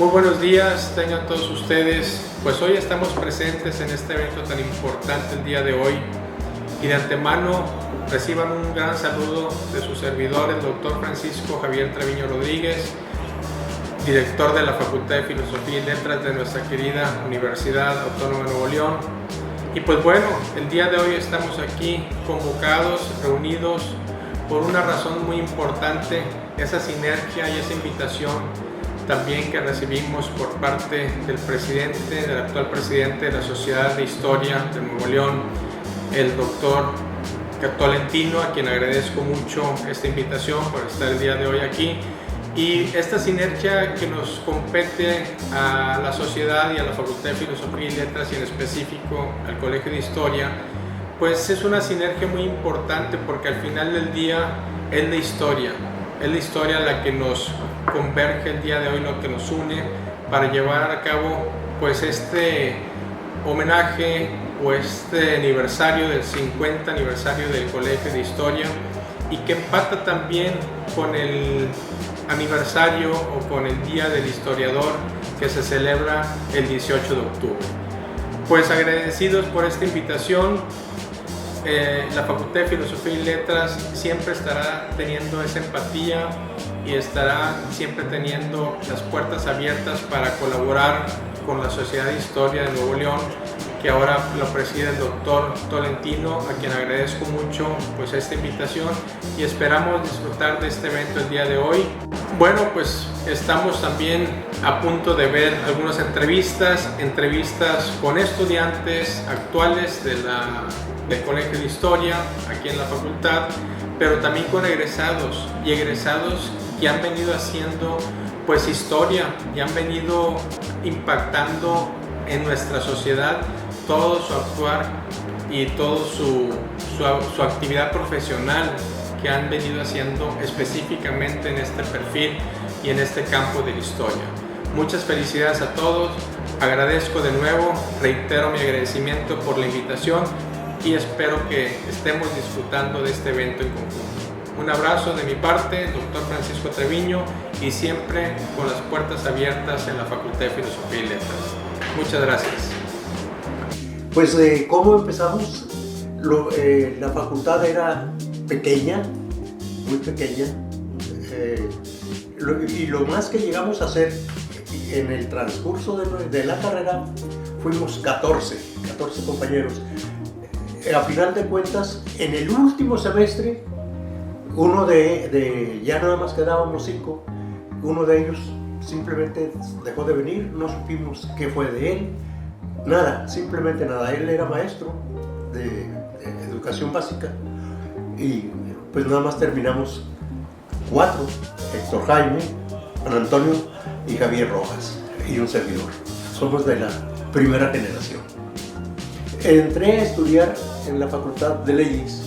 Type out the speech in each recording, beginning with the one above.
Muy buenos días, tengan todos ustedes. Pues hoy estamos presentes en este evento tan importante el día de hoy y de antemano reciban un gran saludo de su servidor, el doctor Francisco Javier Treviño Rodríguez, director de la Facultad de Filosofía y Letras de nuestra querida Universidad Autónoma de Nuevo León. Y pues bueno, el día de hoy estamos aquí convocados, reunidos por una razón muy importante, esa sinergia y esa invitación también que recibimos por parte del actual presidente de la Sociedad de Historia de Nuevo León, el doctor Tolentino, a quien agradezco mucho esta invitación por estar el día de hoy aquí. Y esta sinergia que nos compete a la sociedad y a la Facultad de Filosofía y Letras y en específico al Colegio de Historia, pues es una sinergia muy importante porque al final del día es la historia la que nos converge el día de hoy, lo que nos une para llevar a cabo pues este homenaje o este aniversario del 50 aniversario del Colegio de Historia y que empata también con el aniversario o con el Día del Historiador que se celebra el 18 de octubre. Pues agradecidos por esta invitación. La Facultad de Filosofía y Letras siempre estará teniendo esa empatía y estará siempre teniendo las puertas abiertas para colaborar con la Sociedad de Historia de Nuevo León, que ahora lo preside el doctor Tolentino, a quien agradezco mucho pues esta invitación y esperamos disfrutar de este evento el día de hoy. Bueno, pues estamos también a punto de ver algunas entrevistas con estudiantes actuales del Colegio de Historia aquí en la facultad, pero también con egresados que han venido haciendo pues historia y han venido impactando en nuestra sociedad todo su actuar y toda su actividad profesional que han venido haciendo específicamente en este perfil y en este campo de la historia. Muchas felicidades a todos, agradezco de nuevo, reitero mi agradecimiento por la invitación y espero que estemos disfrutando de este evento en conjunto. Un abrazo de mi parte, doctor Francisco Treviño, y siempre con las puertas abiertas en la Facultad de Filosofía y Letras. Muchas gracias. Pues, ¿cómo empezamos? La facultad era pequeña, muy pequeña, y lo más que llegamos a hacer en el transcurso de la carrera fuimos 14 compañeros. A final de cuentas, en el último semestre, ya nada más quedábamos 5, uno de ellos simplemente dejó de venir, no supimos qué fue de él, nada, simplemente nada. Él era maestro de educación básica y pues nada más terminamos 4, Héctor Jaime, Juan Antonio y Javier Rojas y un servidor. Somos de la primera generación. Entré a estudiar en la Facultad de Leyes,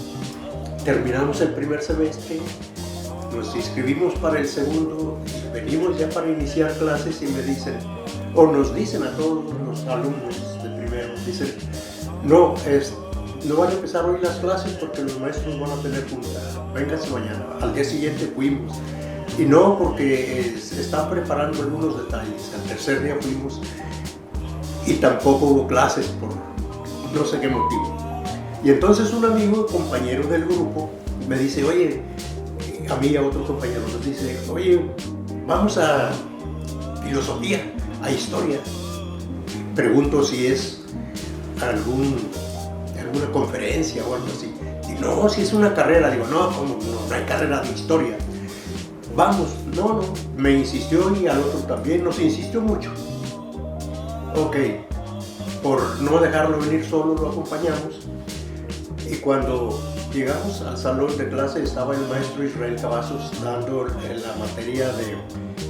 terminamos el primer semestre, nos inscribimos para el segundo, venimos ya para iniciar clases y nos dicen a todos los alumnos de primero, dicen, no van a empezar hoy las clases porque los maestros van a tener junta, vénganse mañana. Al día siguiente fuimos, y no porque están preparando algunos detalles. Al tercer día fuimos y tampoco hubo clases por no sé qué motivo. Y entonces un amigo, compañero del grupo, me dice, oye, a mí y a otro compañero nos dice, oye, vamos a filosofía, a historia. Pregunto si es alguna conferencia o algo así. Y no, si es una carrera. Digo, no, ¿cómo? No hay carrera de historia. Vamos, no, me insistió y al otro también nos insistió mucho. Ok, por no dejarlo venir solo lo acompañamos y cuando llegamos al salón de clase estaba el maestro Israel Cavazos dando la materia de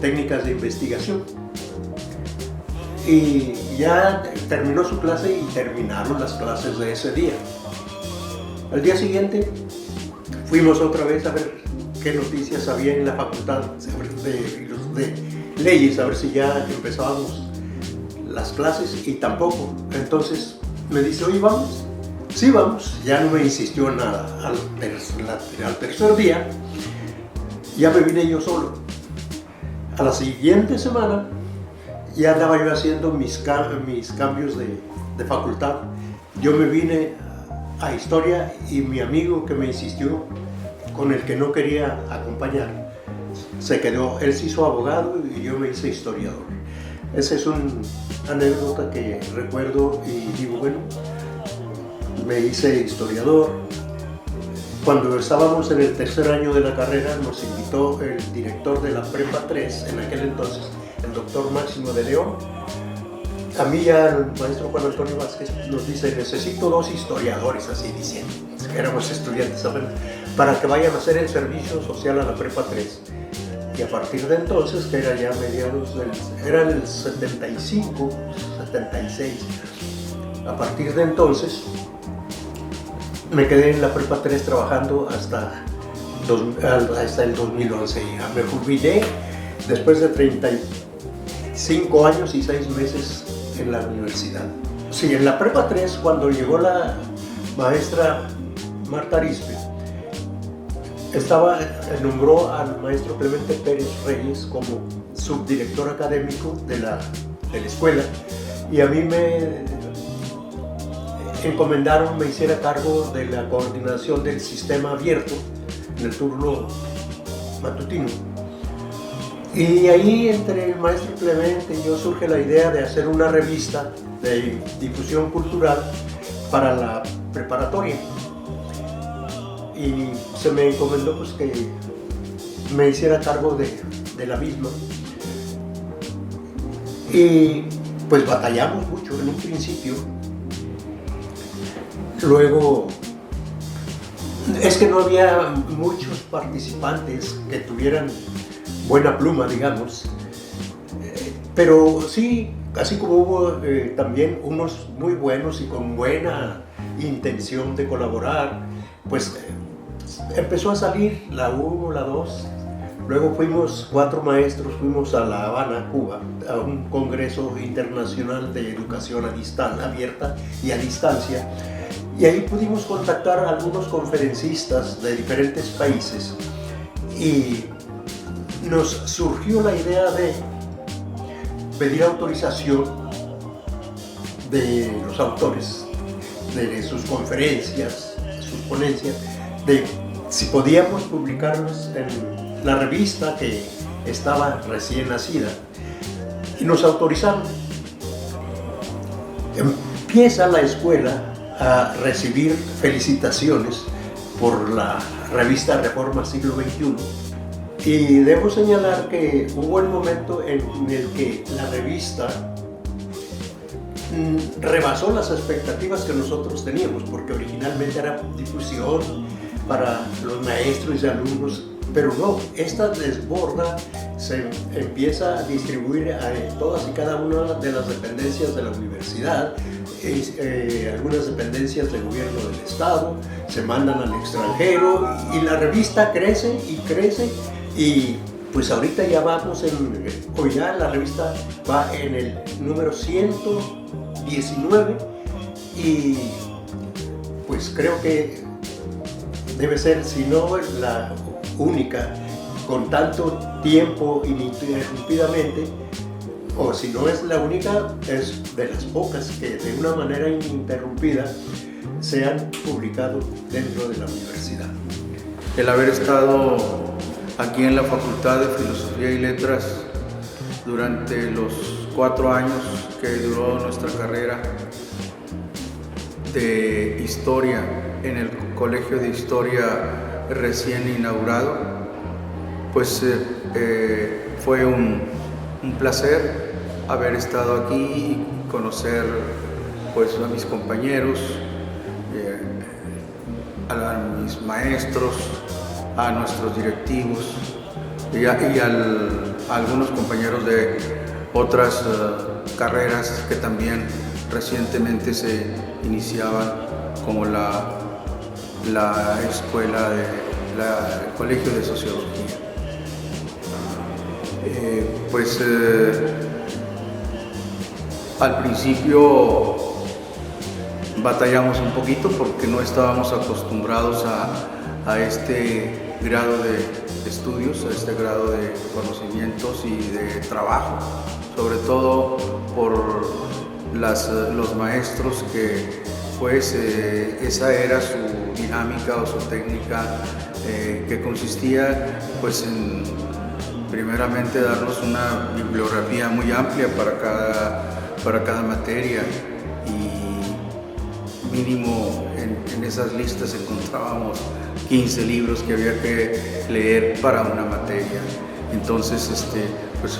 técnicas de investigación y ya terminó su clase y terminaron las clases de ese día. Al día siguiente fuimos otra vez a ver qué noticias había en la facultad de leyes, a ver si ya empezábamos las clases y tampoco. Entonces me dice, oye, ¿vamos? Sí, vamos. Ya no me insistió nada. Al tercer día ya me vine yo solo. A la siguiente semana ya andaba yo haciendo mis cambios de facultad. Yo me vine a historia y mi amigo que me insistió, con el que no quería acompañar, se quedó. Él se hizo abogado y yo me hice historiador. Esa es una anécdota que recuerdo y digo, bueno, me hice historiador. Cuando estábamos en el tercer año de la carrera, nos invitó el director de la Prepa 3, en aquel entonces, el doctor Máximo de León. A mí ya el maestro Juan Antonio Vázquez nos dice, necesito 2 historiadores, así diciendo, éramos estudiantes, ¿saben?, para que vayan a hacer el servicio social a la Prepa 3. Y a partir de entonces, que era ya mediados era el 75, 76, a partir de entonces me quedé en la Prepa 3 trabajando hasta el 2011. Ya me jubilé después de 35 años y 6 meses en la universidad. Sí, en la Prepa 3, cuando llegó la maestra Marta Arispe, nombró al maestro Clemente Pérez Reyes como subdirector académico de la escuela, y a mí me encomendaron me hiciera cargo de la coordinación del sistema abierto en el turno matutino. Y ahí, entre el maestro Clemente y yo, surge la idea de hacer una revista de difusión cultural para la preparatoria. Y se me encomendó pues que me hiciera cargo de la misma. Y pues batallamos mucho en un principio. Luego, es que no había muchos participantes que tuvieran buena pluma, digamos, pero sí, así como hubo también unos muy buenos y con buena intención de colaborar, pues empezó a salir la 1, la 2, luego fuimos 4 maestros, fuimos a La Habana, Cuba, a un congreso internacional de educación abierta y a distancia, y ahí pudimos contactar a algunos conferencistas de diferentes países y nos surgió la idea de pedir autorización de los autores de sus conferencias, sus ponencias, de si podíamos publicarlos en la revista que estaba recién nacida, y nos autorizaron. Empieza la escuela a recibir felicitaciones por la revista Reforma Siglo XXI, y debo señalar que hubo el momento en el que la revista rebasó las expectativas que nosotros teníamos, porque originalmente era difusión para los maestros y alumnos, pero no, esta desborda, se empieza a distribuir a todas y cada una de las dependencias de la universidad, algunas dependencias del gobierno del estado, se mandan al extranjero y la revista crece y crece, y pues ahorita ya vamos hoy ya la revista va en el número 119, y pues creo que debe ser, si no la única, con tanto tiempo ininterrumpidamente, o si no es la única, es de las pocas que de una manera ininterrumpida se han publicado dentro de la universidad. El haber estado aquí en la Facultad de Filosofía y Letras durante los 4 años que duró nuestra carrera de Historia en el Colegio de Historia recién inaugurado, pues fue un placer haber estado aquí y conocer pues a mis compañeros, a mis maestros, a nuestros directivos y a algunos compañeros de otras carreras que también recientemente se iniciaban, como la escuela el Colegio de Sociología. Al principio batallamos un poquito porque no estábamos acostumbrados a este grado de estudios, a este grado de conocimientos y de trabajo, sobre todo por los maestros que pues esa era su dinámica o su técnica, que consistía pues en primeramente darnos una bibliografía muy amplia para cada materia, y mínimo en esas listas encontrábamos 15 libros que había que leer para una materia. Entonces pues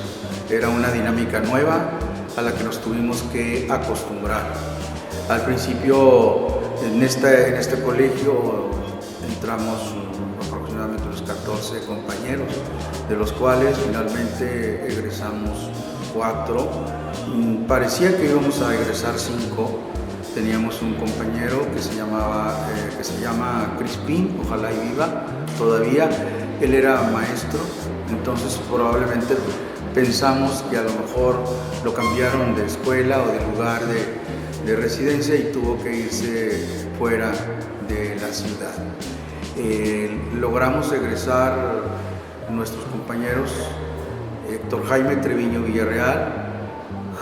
era una dinámica nueva a la que nos tuvimos que acostumbrar. Al principio en este colegio entramos aproximadamente unos 14 compañeros, de los cuales finalmente egresamos 4. Parecía que íbamos a egresar 5. Teníamos un compañero que se llama Crispín, ojalá y viva todavía. Él era maestro, entonces probablemente pensamos que a lo mejor lo cambiaron de escuela o de lugar de residencia y tuvo que irse fuera de la ciudad. Logramos egresar nuestros compañeros Héctor Jaime Treviño Villarreal,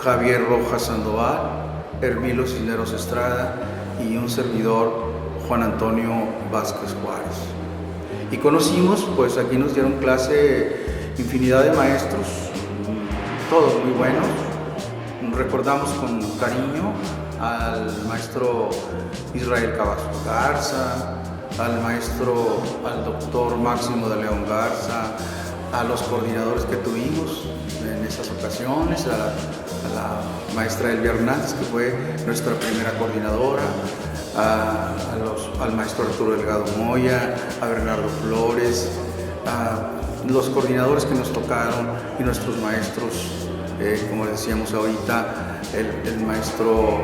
Javier Rojas Sandoval, Hermilo Cisneros Estrada y un servidor, Juan Antonio Vázquez Juárez. Y conocimos, pues aquí nos dieron clase infinidad de maestros, todos muy buenos. Recordamos con cariño al maestro Israel Cavazos Garza, al doctor Máximo de León Garza, a los coordinadores que tuvimos en esas ocasiones, a la maestra Elvia Hernández, que fue nuestra primera coordinadora, al maestro Arturo Delgado Moya, a Bernardo Flores, a los coordinadores que nos tocaron y nuestros maestros, como decíamos ahorita, el maestro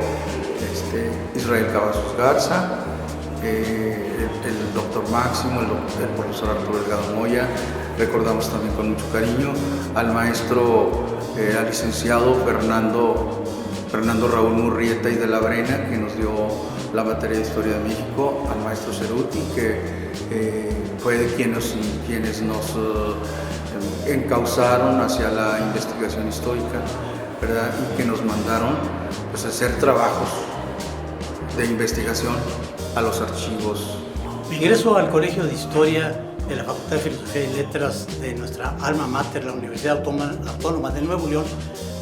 Israel Cavazos Garza, el doctor Máximo, el profesor Arturo Delgado Moya. Recordamos también con mucho cariño al maestro, al licenciado Fernando Raúl Murrieta y de la Brena, que nos dio la materia de Historia de México, al maestro Ceruti, que fue de quienes nos encauzaron hacia la investigación histórica, ¿verdad? Y que nos mandaron pues, a hacer trabajos de investigación a los archivos. Mi ingreso al Colegio de Historia de la Facultad de Filosofía y Letras de nuestra alma mater, la Universidad Autónoma de Nuevo León,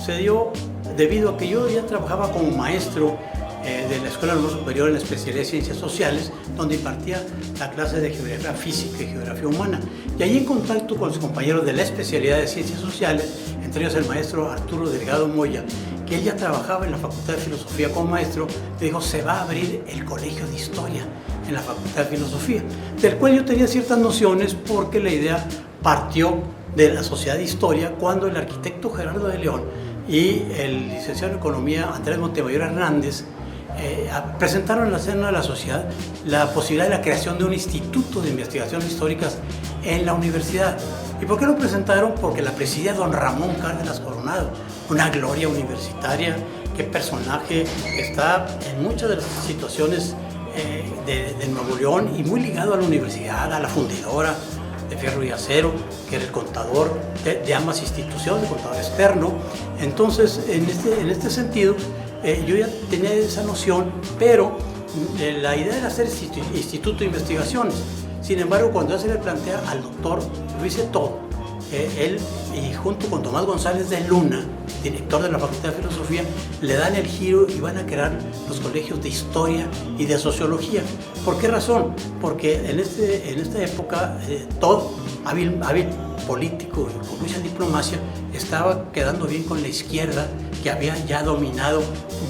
se dio debido a que yo ya trabajaba como maestro de la Escuela Normal Superior en la especialidad de Ciencias Sociales, donde impartía la clase de Geografía Física y Geografía Humana. Y allí en contacto con los compañeros de la especialidad de Ciencias Sociales, entre ellos el maestro Arturo Delgado Moya, que él ya trabajaba en la Facultad de Filosofía como maestro, me dijo, se va a abrir el Colegio de Historia en la Facultad de Filosofía, del cual yo tenía ciertas nociones porque la idea partió de la Sociedad de Historia cuando el arquitecto Gerardo de León y el licenciado en Economía Andrés Montemayor Hernández presentaron en la seno de la sociedad la posibilidad de la creación de un instituto de investigaciones históricas en la universidad. ¿Y por qué lo presentaron? Porque la presidía don Ramón Cárdenas Coronado, una gloria universitaria, qué personaje está en muchas de las situaciones de Nuevo León y muy ligado a la universidad, a la fundidora de Fierro y Acero, que era el contador de ambas instituciones, el contador externo. Entonces, en este sentido, yo ya tenía esa noción, pero la idea era hacer instituto de investigaciones. Sin embargo, cuando se le plantea al doctor Luis Eto, él y junto con Tomás González de Luna, director de la Facultad de Filosofía, le dan el giro y van a crear los colegios de Historia y de Sociología. ¿Por qué razón? Porque en esta época todo hábil político y con mucha diplomacia estaba quedando bien con la izquierda, que había ya dominado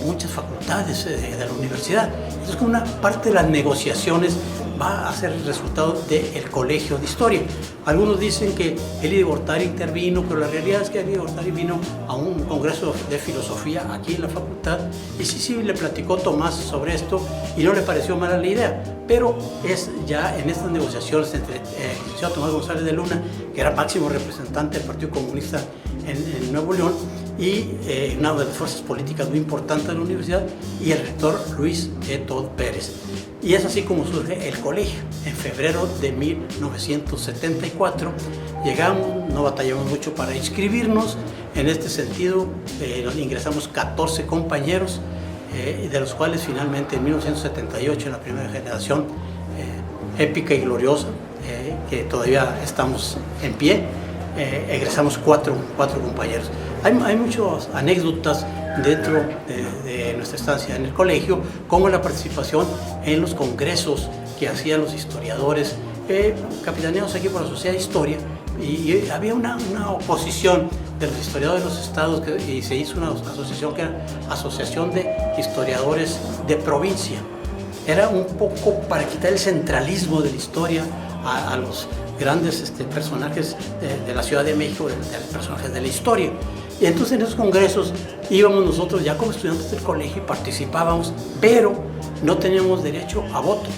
muchas facultades de la universidad. Entonces, como una parte de las negociaciones va a ser el resultado del Colegio de Historia. Algunos dicen que Elie de Gortari intervino, pero la realidad es que Elie de Gortari vino a un congreso de filosofía aquí en la facultad y sí le platicó Tomás sobre esto y no le pareció mala la idea, pero es ya en estas negociaciones entre el licenciado Tomás González de Luna, que era máximo representante del Partido Comunista en Nuevo León y una de las fuerzas políticas muy importantes de la universidad, y el rector Luis Eto Pérez. Y es así como surge el colegio. En febrero de 1974 llegamos, no batallamos mucho para inscribirnos. En este sentido, ingresamos 14 compañeros, de los cuales finalmente en 1978, en la primera generación épica y gloriosa, que todavía estamos en pie, egresamos cuatro compañeros. Hay muchas anécdotas dentro de nuestra estancia en el colegio, como la participación en los congresos que hacían los historiadores, capitaneados aquí por la Sociedad de Historia, y había una oposición de los historiadores de los estados, y se hizo una asociación que era Asociación de Historiadores de Provincia. Era un poco para quitar el centralismo de la historia a los grandes personajes de la Ciudad de México, de los personajes de la historia. Y entonces en esos congresos íbamos nosotros ya como estudiantes del colegio y participábamos, pero no teníamos derecho a voto.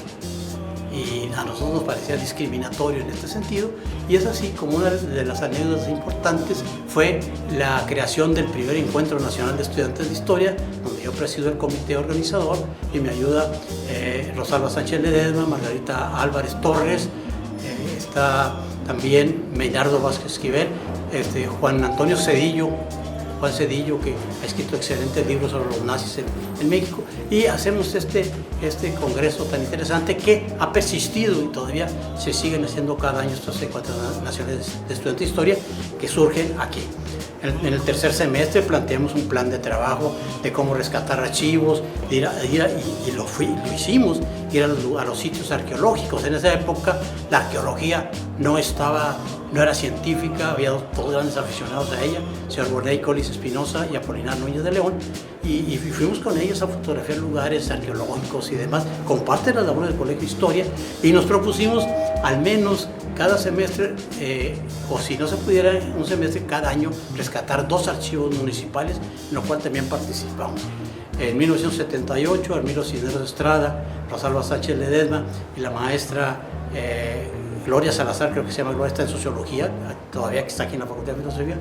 Y a nosotros nos parecía discriminatorio en este sentido, y es así como una de las anécdotas importantes fue la creación del primer Encuentro Nacional de Estudiantes de Historia, donde yo presido el comité organizador y me ayuda Rosalba Sánchez Ledesma, Margarita Álvarez Torres, está también Meynardo Vázquez Esquivel, Juan Antonio Cedillo, que ha escrito excelentes libros sobre los nazis en México, y hacemos este congreso tan interesante que ha persistido y todavía se siguen haciendo cada año estos encuentros nacionales de estudiantes de historia que surgen aquí. En el tercer semestre planteamos un plan de trabajo de cómo rescatar archivos, y lo hicimos, ir a los sitios arqueológicos. En esa época la arqueología no era científica, había dos grandes aficionados a ella, el señor Borney Collis Espinosa y Apolinar Núñez de León, y fuimos con ellos a fotografiar lugares arqueológicos y demás, con parte de las labores del Colegio de Historia, y nos propusimos al menos cada semestre, o si no se pudiera un semestre, cada año rescatar 2 archivos municipales, en lo cual también participamos. En 1978, Armiro Cisneros Estrada, Rosalba Sánchez Ledesma y la maestra Gloria Salazar, creo que se llama Gloria, está en Sociología, todavía que está aquí en la Facultad de Filosofía,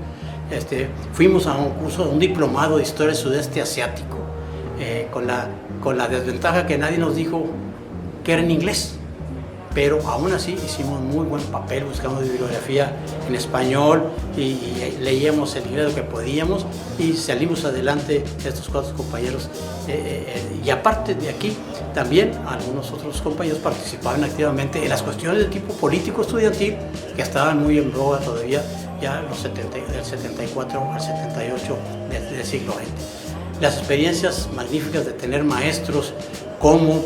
fuimos a un curso, un diplomado de Historia del Sudeste Asiático, con la desventaja que nadie nos dijo que era en inglés. Pero aún así hicimos muy buen papel, buscamos bibliografía en español y leíamos el inglés que podíamos, y salimos adelante estos 4 compañeros. Y aparte de aquí, también algunos otros compañeros participaban activamente en las cuestiones de tipo político estudiantil que estaban muy en boga todavía, ya del 74 al 78 del siglo XX. Las experiencias magníficas de tener maestros como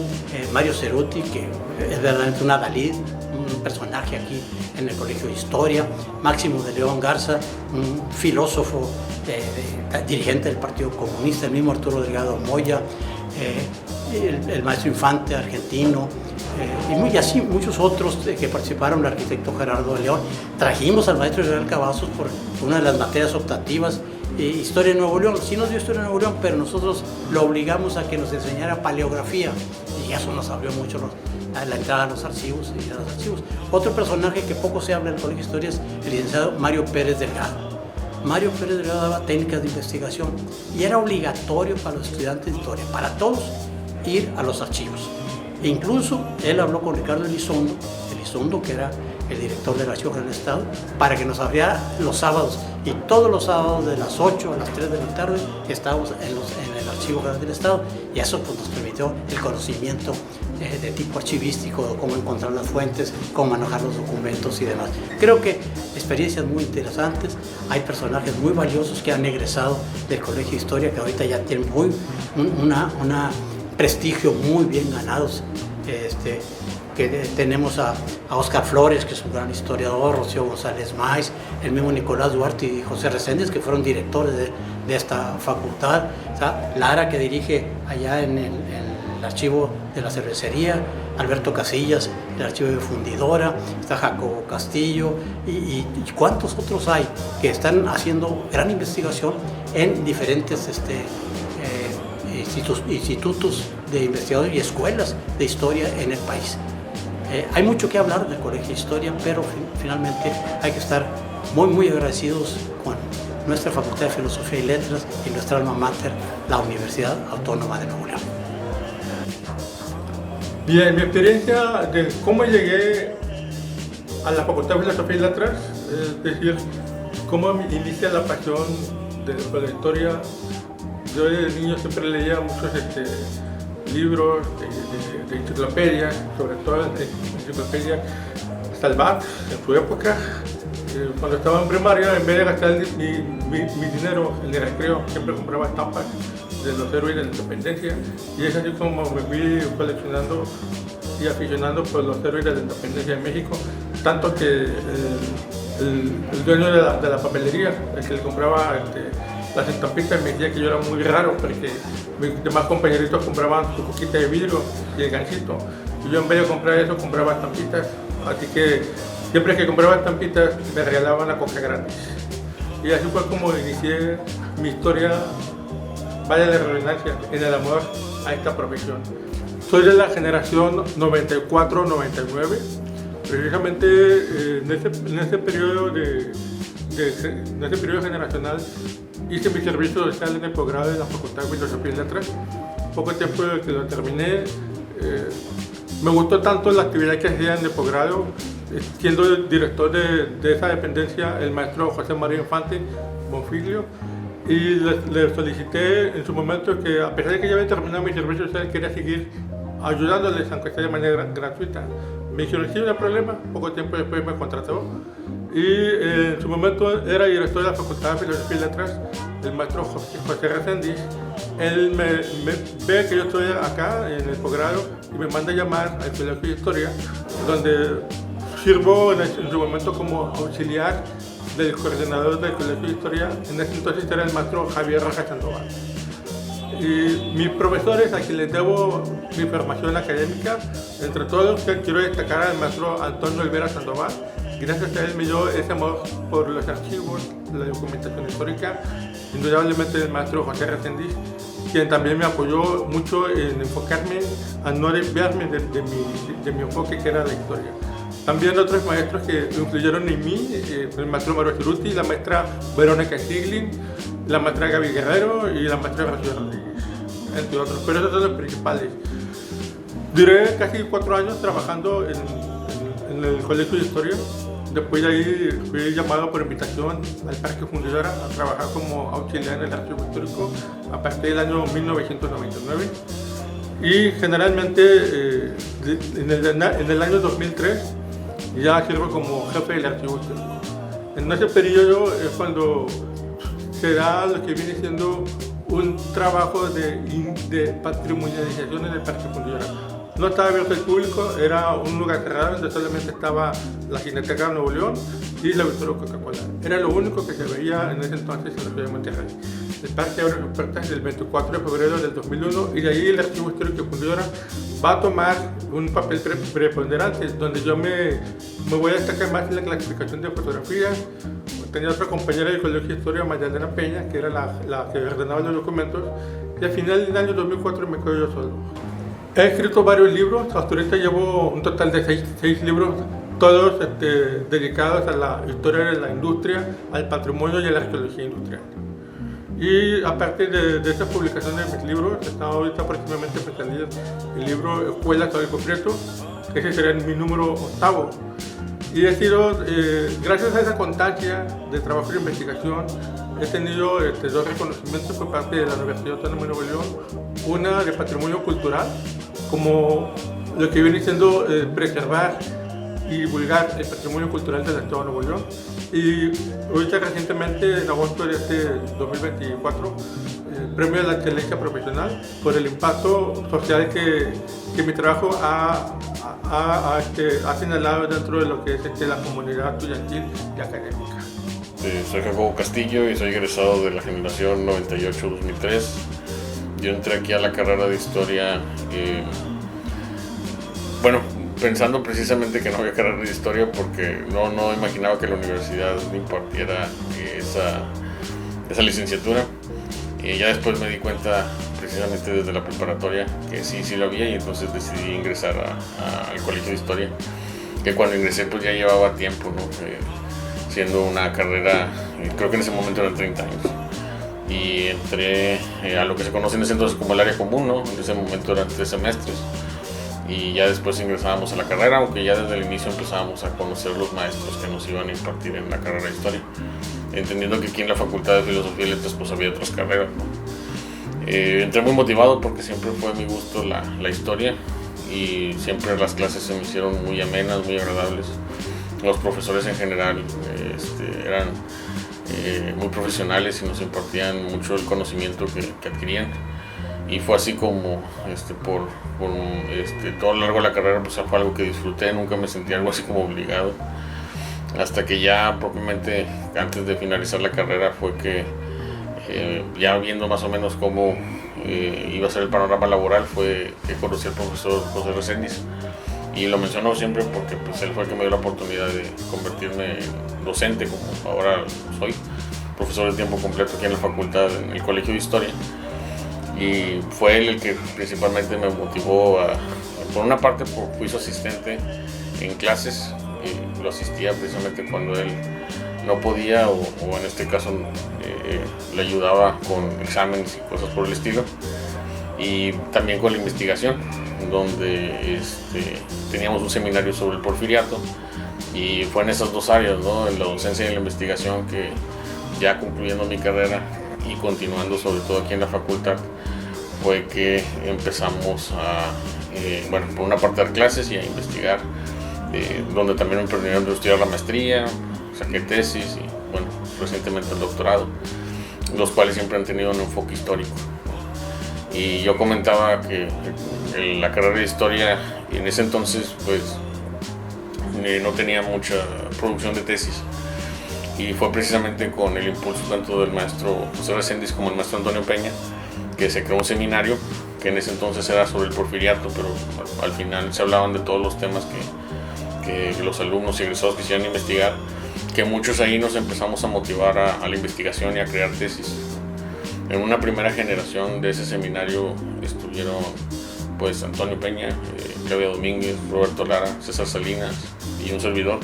Mario Ceruti, que es verdaderamente un adalid, un personaje aquí en el Colegio de Historia, Máximo de León Garza, un filósofo, dirigente del Partido Comunista, el mismo Arturo Delgado Moya, el maestro Infante argentino, y así muchos otros que participaron, el arquitecto Gerardo de León. Trajimos al maestro Israel Cavazos por una de las materias optativas, Historia de Nuevo León. Sí nos dio Historia de Nuevo León, pero nosotros lo obligamos a que nos enseñara paleografía, y eso nos abrió mucho la entrada a los archivos. Otro personaje que poco se habla en el Colegio de Historia es el licenciado Mario Pérez Delgado. Mario Pérez Delgado daba técnicas de investigación, y era obligatorio para los estudiantes de historia, para todos, ir a los archivos. E incluso él habló con Ricardo Elizondo, que era el director del Archivo General del Estado, para que nos abriera los sábados, y todos los sábados de las 8 a las 3 de la tarde estábamos en el Archivo General del Estado, y eso pues, nos permitió el conocimiento de tipo archivístico, de cómo encontrar las fuentes, cómo manejar los documentos y demás. Creo que experiencias muy interesantes. Hay personajes muy valiosos que han egresado del Colegio de Historia, que ahorita ya tienen un prestigio muy bien ganados. Que tenemos a Óscar Flores, que es un gran historiador, Rocío González Máiz, el mismo Nicolás Duarte y José Reséndez, que fueron directores de esta facultad. Está Lara, que dirige allá en el archivo de la cervecería, Alberto Casillas, el archivo de Fundidora, está Jacobo Castillo, y cuántos otros hay que están haciendo gran investigación en diferentes institutos de investigadores y escuelas de historia en el país. Hay mucho que hablar del Colegio de Historia, pero finalmente hay que estar muy, muy agradecidos con nuestra Facultad de Filosofía y Letras y nuestra alma mater, la Universidad Autónoma de Nuevo León. Bien, mi experiencia de cómo llegué a la Facultad de Filosofía y Letras, es decir, cómo inicia la pasión por la historia. Yo de niño siempre leía muchos libros de enciclopedias, sobre todo de enciclopedias Salvat en su época. Cuando estaba en primaria, en vez de gastar mi dinero en el recreo, siempre compraba estampas de los héroes de la independencia, y es así como me fui coleccionando y aficionando por los héroes de la independencia de México, tanto que el dueño de la papelería, el que le compraba las estampitas, me decía que yo era muy raro porque mis demás compañeritos compraban su coquita de vidrio y el ganchito, y yo en vez de comprar eso compraba estampitas, así que siempre que compraba estampitas me regalaban la coca gratis, y así fue como inicié mi historia, vaya la redundancia, en el amor a esta profesión. Soy de la generación 94-99, precisamente en ese periodo generacional hice mi servicio social en el posgrado de la Facultad de Filosofía y Letras. Poco tiempo de que lo terminé, me gustó tanto la actividad que hacía en el posgrado, siendo el director de esa dependencia el maestro José María Infante Bonfiglio, y le solicité en su momento que, a pesar de que ya había terminado mi servicio social, quería seguir ayudándoles, aunque sea de manera gratuita. Me dijeron, sí, no hay problema. Poco tiempo después me contrató, y en su momento era director de la Facultad de Filosofía y Letras, el maestro José Reséndiz. Él me ve que yo estoy acá en el posgrado y me manda a llamar al Colegio de Historia, donde sirvo en su momento como auxiliar del coordinador del Colegio de Historia. En ese entonces era el maestro Javier Rojas Sandoval. Y mis profesores, a quienes les debo mi formación académica, entre todos quiero destacar al maestro Antonio Olvera Sandoval. Gracias a él me dio ese amor por los archivos, la documentación histórica, indudablemente el maestro José Reséndiz, quien también me apoyó mucho en enfocarme, a no desviarme de mi enfoque, que era la historia. También otros maestros que influyeron en mí, el maestro Mario Ciruti, la maestra Verónica Stiglin, la maestra Gaby Guerrero y la maestra Rocío Rodríguez, entre otros, pero esos son los principales. Duré casi 4 años trabajando en el Colegio de Historia. Después de ahí fui llamado por invitación al Parque Fundidora a trabajar como auxiliar en el archivo histórico a partir del año 1999. Y generalmente en el año 2003 ya sirvo como jefe del archivo histórico. En ese periodo es cuando se da lo que viene siendo un trabajo de patrimonialización en el Parque Fundidora. No estaba abierto al público, era un lugar cerrado donde solamente estaba la Cineteca de Nuevo León y la Victoria Coca-Cola. Era lo único que se veía en ese entonces en la ciudad de Monterrey. El parque abre sus puertas el 24 de febrero del 2001 y de ahí el Archivo Histórico de Fundidora va a tomar un papel preponderante, donde yo me voy a destacar más en la clasificación de fotografías. Tenía otra compañera del Colegio de Historia, Magdalena Peña, que era la que ordenaba los documentos, y al final del año 2004 me quedo yo solo. He escrito varios libros, hasta ahorita llevo un total de 6 libros, todos dedicados a la historia de la industria, al patrimonio y a la arqueología industrial. Y aparte de esas publicaciones de mis libros, está ahorita próximamente para salir el libro Escuela Saúl Prieto, que ese será mi número 8. Y he sido, gracias a esa constancia de trabajo de investigación, he tenido 2 reconocimientos por parte de la Universidad Autónoma de Nuevo León, una de patrimonio cultural, como lo que viene siendo preservar y divulgar el patrimonio cultural del Estado de Nuevo León, y ahorita recientemente, en agosto de este 2024, premio a la excelencia profesional por el impacto social que mi trabajo ha señalado dentro de lo que es la comunidad estudiantil y académica. Soy Jacobo Castillo y soy egresado de la generación 98-2003. Yo entré aquí a la carrera de Historia, pensando precisamente que no había carrera de Historia porque no imaginaba que la universidad me impartiera esa licenciatura. Y ya después me di cuenta, precisamente desde la preparatoria, que sí lo había, y entonces decidí ingresar al Colegio de Historia, que cuando ingresé pues ya llevaba tiempo, ¿no? Siendo una carrera, creo que en ese momento eran 30 años. Y entré a lo que se conoce en ese entonces como el área común, ¿no? En ese momento eran 3 semestres. y ya después ingresábamos a la carrera, aunque ya desde el inicio empezábamos a conocer los maestros que nos iban a impartir en la carrera de historia, entendiendo que aquí en la Facultad de Filosofía y Letras pues había otras carreras, ¿no? Entré muy motivado porque siempre fue mi gusto la historia, y siempre las clases se me hicieron muy amenas, muy agradables. Los profesores en general eran muy profesionales y nos impartían mucho el conocimiento que adquirían. Y fue así como por todo lo largo de la carrera pues fue algo que disfruté, nunca me sentí algo así como obligado. Hasta que ya propiamente antes de finalizar la carrera fue que ya viendo más o menos cómo iba a ser el panorama laboral, fue que conocí al profesor José Reséndiz, y lo menciono siempre porque pues él fue el que me dio la oportunidad de convertirme en docente, como ahora soy profesor de tiempo completo aquí en la facultad, en el Colegio de Historia. Y fue él el que principalmente me motivó por una parte, fui su asistente en clases, y lo asistía precisamente cuando él no podía, o en este caso le ayudaba con exámenes y cosas por el estilo, y también con la investigación, donde teníamos un seminario sobre el porfiriato, y fue en esas dos áreas, ¿no? En la docencia y en la investigación, que ya concluyendo mi carrera y continuando sobre todo aquí en la facultad, fue que empezamos por una parte a dar clases y a investigar, donde también me permitieron estudiar la maestría, saqué tesis y recientemente el doctorado, los cuales siempre han tenido un enfoque histórico. Y yo comentaba que la carrera de historia en ese entonces pues no tenía mucha producción de tesis, y fue precisamente con el impulso tanto del maestro José Reséndiz como el maestro Antonio Peña que se creó un seminario que en ese entonces era sobre el porfiriato, pero al final se hablaban de todos los temas que los alumnos y egresados quisieran investigar, que muchos ahí nos empezamos a motivar a la investigación y a crear tesis. En una primera generación de ese seminario estuvieron pues Antonio Peña, Claudia Domínguez, Roberto Lara, César Salinas y un servidor,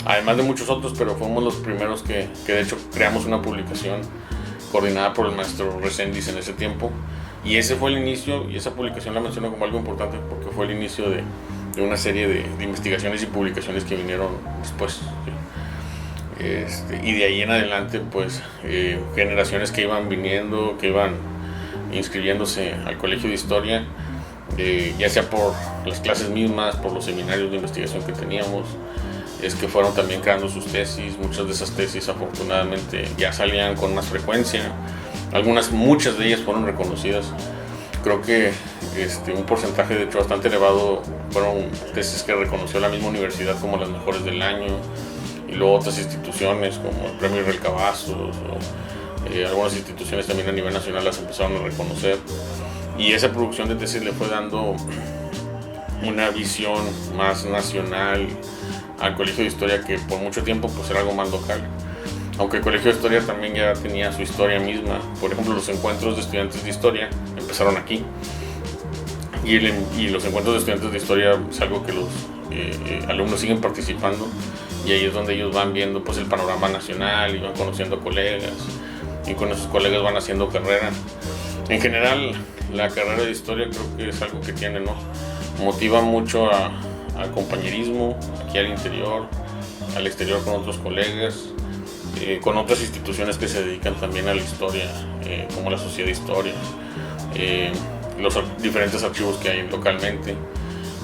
además de muchos otros, pero fuimos los primeros que de hecho creamos una publicación coordinada por el maestro Reséndiz en ese tiempo, y ese fue el inicio, y esa publicación la menciono como algo importante porque fue el inicio de una serie de investigaciones y publicaciones que vinieron después. Y de ahí en adelante pues generaciones que iban viniendo, que iban inscribiéndose al Colegio de Historia, ya sea por las clases mismas, por los seminarios de investigación que teníamos, es que fueron también creando sus tesis. Muchas de esas tesis afortunadamente ya salían con más frecuencia, muchas de ellas fueron reconocidas. Creo que un porcentaje de hecho bastante elevado fueron tesis que reconoció la misma universidad como las mejores del año, y luego otras instituciones como el Premio Israel Cavazos, o algunas instituciones también a nivel nacional las empezaron a reconocer, y esa producción de tesis le fue dando una visión más nacional al Colegio de Historia, que por mucho tiempo pues era algo más local, aunque el Colegio de Historia también ya tenía su historia misma. Por ejemplo, los encuentros de estudiantes de historia empezaron aquí, y los encuentros de estudiantes de historia es algo que los alumnos siguen participando, y ahí es donde ellos van viendo pues el panorama nacional y van conociendo colegas, y con esos colegas van haciendo carrera. En general la carrera de historia creo que es algo que tiene, ¿no? Motiva mucho al compañerismo aquí al interior, al exterior con otros colegas, con otras instituciones que se dedican también a la historia, como la Sociedad de Historia, los diferentes archivos que hay localmente.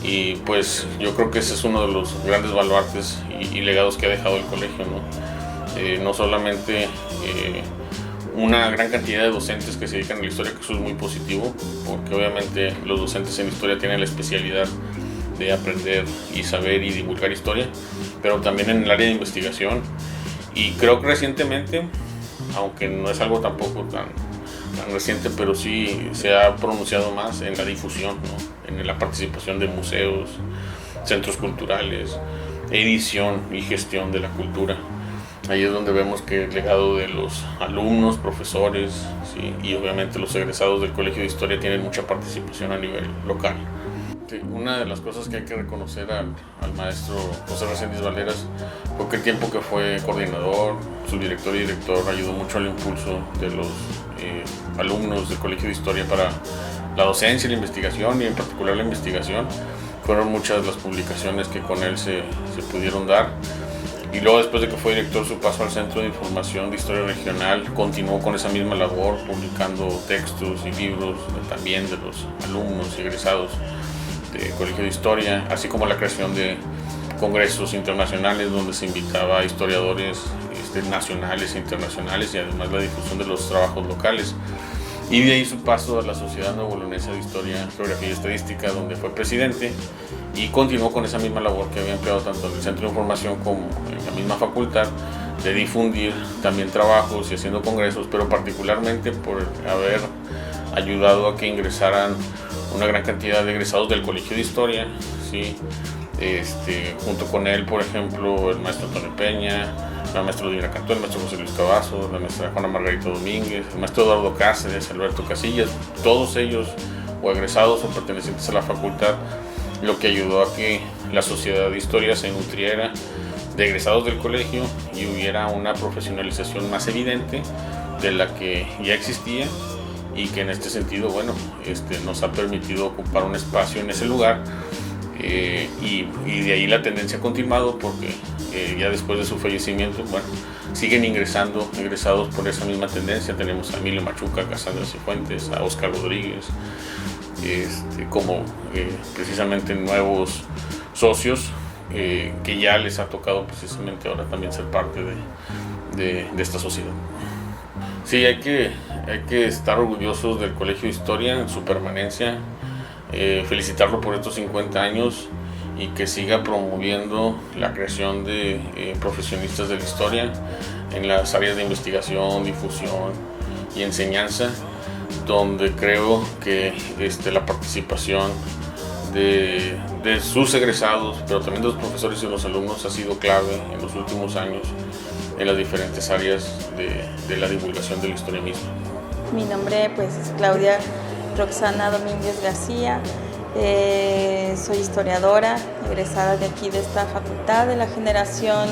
Y pues yo creo que ese es uno de los grandes baluartes y legados que ha dejado el colegio, ¿no? No solamente una gran cantidad de docentes que se dedican a la historia, que eso es muy positivo, porque obviamente los docentes en historia tienen la especialidad de aprender y saber y divulgar historia, pero también en el área de investigación. Y creo que recientemente, aunque no es algo tampoco tan reciente, pero sí se ha pronunciado más en la difusión, ¿no? En la participación de museos, centros culturales, edición y gestión de la cultura. Ahí es donde vemos que el legado de los alumnos, profesores, ¿sí? Y obviamente los egresados del Colegio de Historia tienen mucha participación a nivel local. Una de las cosas que hay que reconocer al maestro José Reséndiz Valderas fue que el tiempo que fue coordinador, subdirector y director, ayudó mucho al impulso de los alumnos del Colegio de Historia para la docencia y la investigación, y en particular la investigación. fueron muchas las publicaciones que con él se pudieron dar. Y luego, después de que fue director, su paso al Centro de Información de Historia Regional, continuó con esa misma labor, publicando textos y libros también de los alumnos y egresados del Colegio de Historia, así como la creación de congresos internacionales donde se invitaba a historiadores nacionales e internacionales, y además la difusión de los trabajos locales. Y de ahí su paso a la Sociedad Nuevo-Leonesa de Historia, Geografía y Estadística, donde fue presidente, y continuó con esa misma labor que había empleado tanto en el Centro de Información como en la misma facultad, de difundir también trabajos y haciendo congresos, pero particularmente por haber ayudado a que ingresaran una gran cantidad de egresados del Colegio de Historia, ¿sí? Junto con él, por ejemplo, el maestro Antonio Peña, la maestra Divina Cantú, el maestro José Luis Cavazos, la maestra Juana Margarita Domínguez, el maestro Eduardo Cáceres, Alberto Casillas, todos ellos o egresados o pertenecientes a la facultad, lo que ayudó a que la Sociedad de Historia se nutriera de egresados del colegio y hubiera una profesionalización más evidente de la que ya existía, y que en este sentido, bueno, nos ha permitido ocupar un espacio en ese lugar, y de ahí la tendencia ha continuado, porque ya después de su fallecimiento, bueno, siguen ingresando egresados por esa misma tendencia. Tenemos a Emilio Machuca, a Cassandra Cifuentes, a Oscar Rodríguez, como precisamente nuevos socios que ya les ha tocado precisamente ahora también ser parte de esta sociedad. Sí, hay que estar orgullosos del Colegio de Historia en su permanencia, felicitarlo por estos 50 años y que siga promoviendo la creación de profesionistas de la historia en las áreas de investigación, difusión y enseñanza, donde creo que la participación de sus egresados, pero también de los profesores y los alumnos, ha sido clave en los últimos años en las diferentes áreas de la divulgación de la historia misma. Mi nombre pues es Claudia Roxana Domínguez García, soy historiadora, egresada de aquí de esta facultad de la generación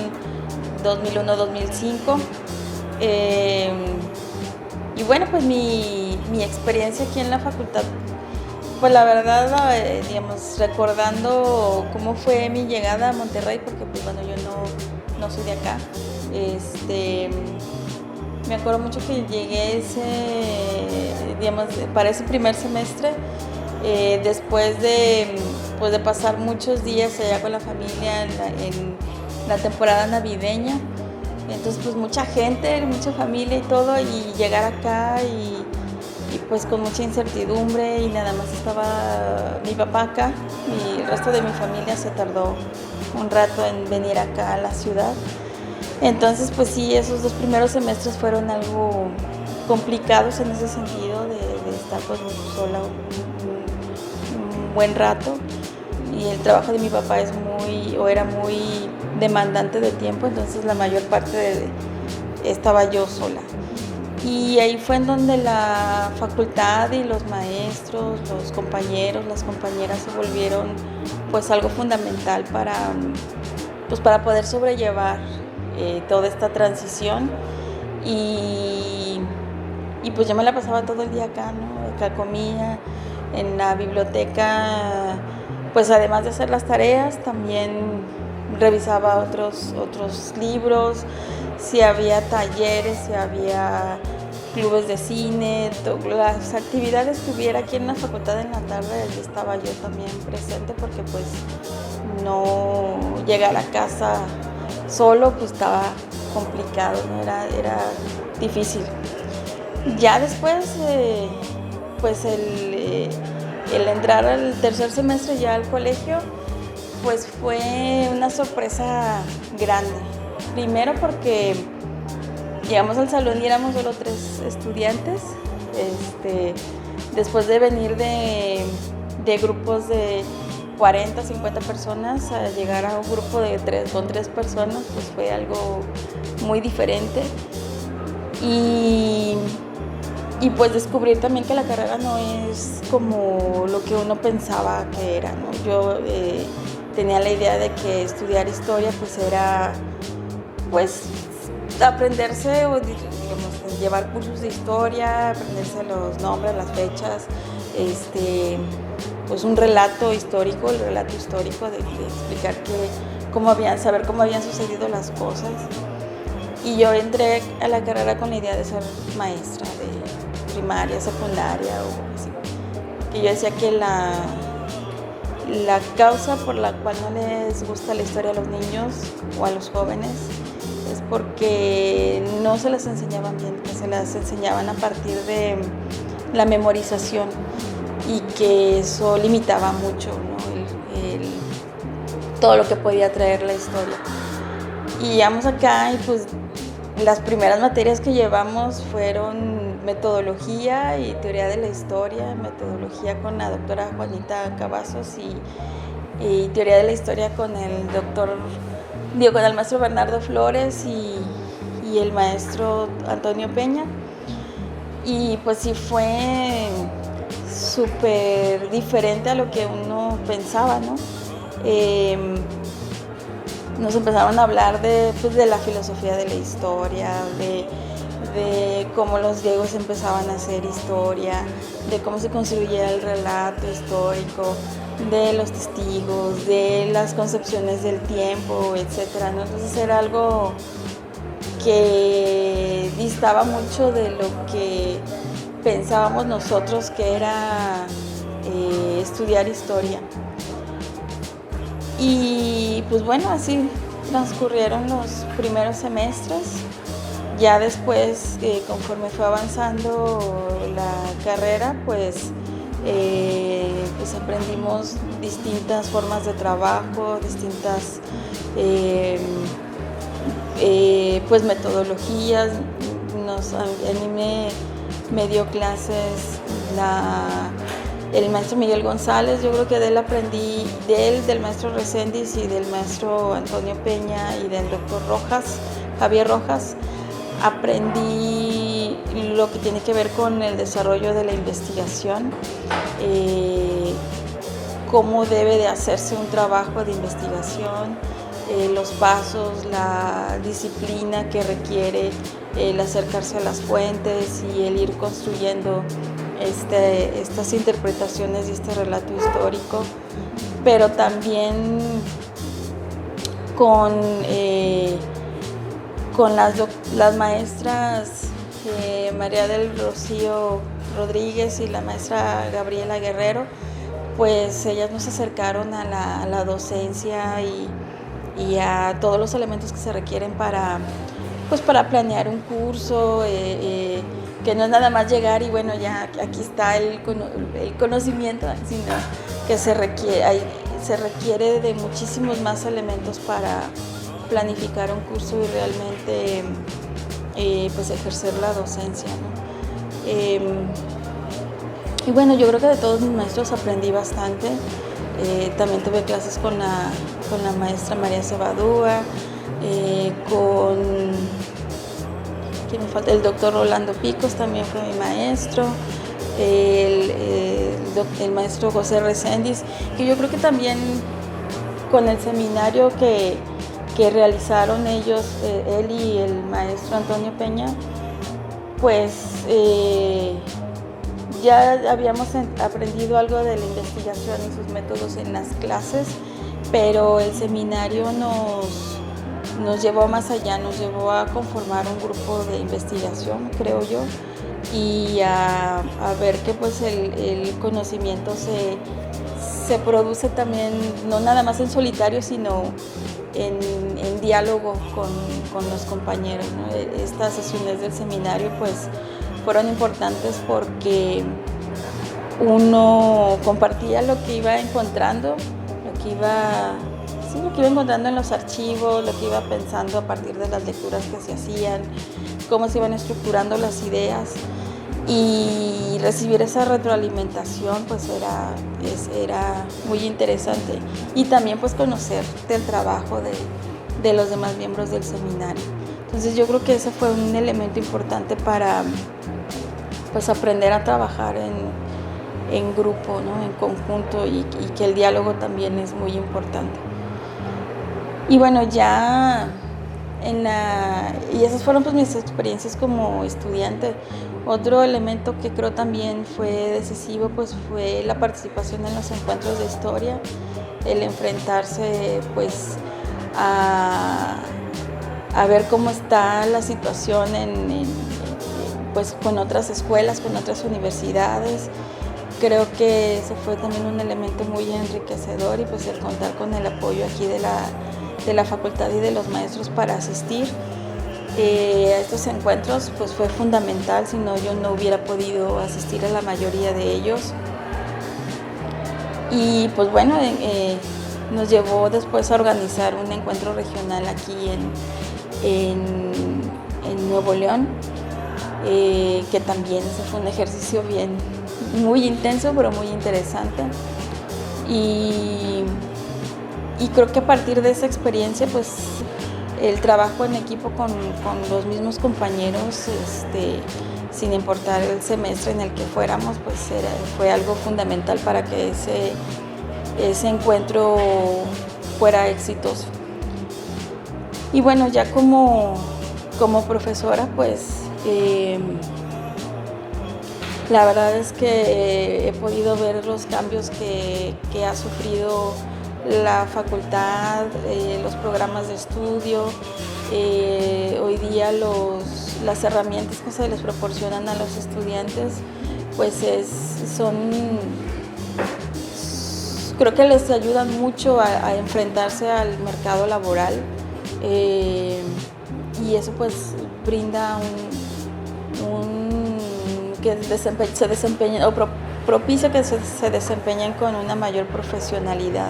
2001-2005. Y bueno, pues mi experiencia aquí en la facultad, pues la verdad, digamos, recordando cómo fue mi llegada a Monterrey, porque pues bueno, yo no soy de acá. Me acuerdo mucho que llegué para ese primer semestre, después de pasar muchos días allá con la familia en la temporada navideña. Entonces pues mucha gente, mucha familia y todo, y llegar acá y pues con mucha incertidumbre, y nada más estaba mi papá acá, y el resto de mi familia se tardó un rato en venir acá a la ciudad. Entonces pues sí, esos 2 primeros semestres fueron algo complicados en ese sentido, de estar pues sola un buen rato, y el trabajo de mi papá era muy demandante de tiempo, entonces la mayor parte estaba yo sola. Y ahí fue en donde la facultad y los maestros, los compañeros, las compañeras se volvieron pues algo fundamental para poder sobrellevar toda esta transición. Y pues yo me la pasaba todo el día acá, ¿no? Acá comía, en la biblioteca, pues además de hacer las tareas, también revisaba otros libros, si había talleres, si había clubes de cine, las actividades que hubiera aquí en la facultad en la tarde, estaba yo también presente, porque pues no llegar a casa solo pues estaba complicado, ¿no? Era difícil. Ya después, pues el entrar al tercer semestre ya al colegio, pues fue una sorpresa grande. Primero porque llegamos al salón y éramos solo 3 estudiantes, después de venir de grupos de 40, 50 personas, a llegar a un grupo con 3 personas, pues fue algo muy diferente. Y pues descubrir también que la carrera no es como lo que uno pensaba que era, ¿no? Yo tenía la idea de que estudiar historia pues era pues aprenderse, o digamos, llevar cursos de historia, aprenderse los nombres, las fechas, pues un relato histórico, el relato histórico de explicar saber cómo habían sucedido las cosas. Y yo entré a la carrera con la idea de ser maestra de primaria, secundaria o así. Que yo decía que la causa por la cual no les gusta la historia a los niños o a los jóvenes es porque no se las enseñaban bien, que se las enseñaban a partir de la memorización y que eso limitaba mucho, ¿no? Todo lo que podía traer la historia. Y llegamos acá y pues las primeras materias que llevamos fueron metodología y teoría de la historia, metodología con la doctora Juanita Cavazos y teoría de la historia con con el maestro Bernardo Flores y el maestro Antonio Peña. Y pues sí fue súper diferente a lo que uno pensaba, ¿no? Nos empezaron a hablar de la filosofía de la historia, de cómo los griegos empezaban a hacer historia, de cómo se construía el relato histórico, de los testigos, de las concepciones del tiempo, etc., ¿no? Entonces era algo que distaba mucho de lo que pensábamos nosotros que era estudiar historia. Y pues bueno, así transcurrieron los primeros semestres. Ya después, conforme fue avanzando la carrera, pues aprendimos distintas formas de trabajo, distintas pues metodologías. A mí me dio clases el maestro Miguel González. Yo creo que de él aprendí, del maestro Reséndiz y del maestro Antonio Peña y del doctor Javier Rojas, aprendí lo que tiene que ver con el desarrollo de la investigación, cómo debe de hacerse un trabajo de investigación, los pasos, la disciplina que requiere el acercarse a las fuentes y el ir construyendo estas interpretaciones y este relato histórico, pero también con las maestras María del Rocío Rodríguez y la maestra Gabriela Guerrero, pues ellas nos acercaron a la docencia y a todos los elementos que se requieren para planear un curso, que no es nada más llegar y bueno, ya aquí está el conocimiento, sino que se requiere de muchísimos más elementos para planificar un curso y realmente ejercer la docencia, ¿no? Y bueno, yo creo que de todos mis maestros aprendí bastante. También tuve clases con la maestra María Cebadúa, ¿quién me falta? El doctor Rolando Picos también fue mi maestro, el maestro José Reséndiz, que yo creo que también con el seminario que realizaron ellos, él y el maestro Antonio Peña, pues ya habíamos aprendido algo de la investigación y sus métodos en las clases, pero el seminario nos llevó más allá, nos llevó a conformar un grupo de investigación, creo yo, y a ver que pues el conocimiento se produce también, no nada más en solitario, sino en diálogo con los compañeros, ¿no? Estas sesiones del seminario pues fueron importantes porque uno compartía lo que iba encontrando, lo que iba encontrando en los archivos, lo que iba pensando a partir de las lecturas que se hacían, cómo se iban estructurando las ideas, y recibir esa retroalimentación pues era muy interesante, y también pues conocer del trabajo de los demás miembros del seminario. Entonces yo creo que ese fue un elemento importante para pues aprender a trabajar en grupo, ¿no? En conjunto, y que el diálogo también es muy importante. Y bueno, ya esas fueron pues mis experiencias como estudiante. Otro elemento que creo también fue decisivo pues fue la participación en los encuentros de historia, el enfrentarse pues a ver cómo está la situación pues con otras escuelas, con otras universidades. Creo que eso fue también un elemento muy enriquecedor y pues el contar con el apoyo aquí de la facultad y de los maestros para asistir a estos encuentros pues fue fundamental, si no yo no hubiera podido asistir a la mayoría de ellos. Y pues bueno, nos llevó después a organizar un encuentro regional aquí en Nuevo León, que también fue un ejercicio muy intenso, pero muy interesante. Y creo que a partir de esa experiencia, pues el trabajo en equipo con los mismos compañeros, sin importar el semestre en el que fuéramos, pues fue algo fundamental para que ese encuentro fuera exitoso. Y bueno, ya como profesora, pues la verdad es que he podido ver los cambios que ha sufrido la facultad, los programas de estudio. Hoy día las herramientas que se les proporcionan a los estudiantes, pues creo que les ayudan mucho a enfrentarse al mercado laboral, y eso pues brinda que se desempeñen o propicia que se desempeñen con una mayor profesionalidad.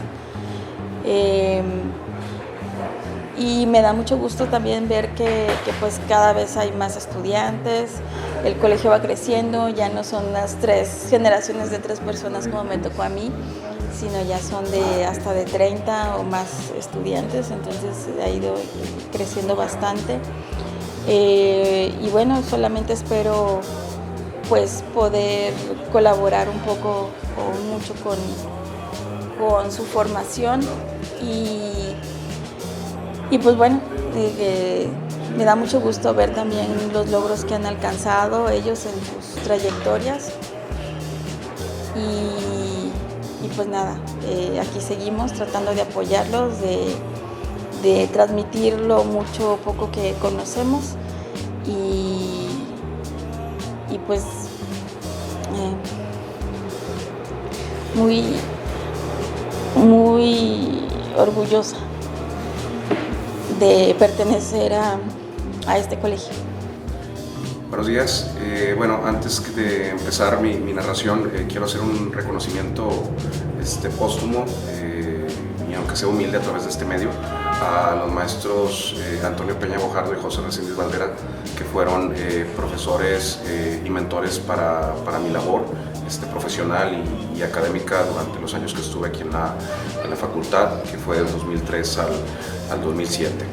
Y me da mucho gusto también ver que pues cada vez hay más estudiantes, el colegio va creciendo, ya no son las 3 generaciones de 3 personas como me tocó a mí, sino ya son hasta de 30 o más estudiantes, entonces ha ido creciendo bastante. Y bueno, solamente espero pues poder colaborar un poco o mucho con su formación y pues bueno, me da mucho gusto ver también los logros que han alcanzado ellos en sus trayectorias y pues nada, aquí seguimos tratando de apoyarlos, de transmitir lo mucho o poco que conocemos y pues muy orgullosa de pertenecer a este colegio. Buenos días. Bueno, antes de empezar mi narración, quiero hacer un reconocimiento póstumo, y aunque sea humilde a través de este medio, a los maestros Antonio Peña Bojardo y José Reséndiz Valdera, que fueron profesores y mentores para mi labor profesional y académica durante los años que estuve aquí en la facultad, que fue del 2003 al 2007.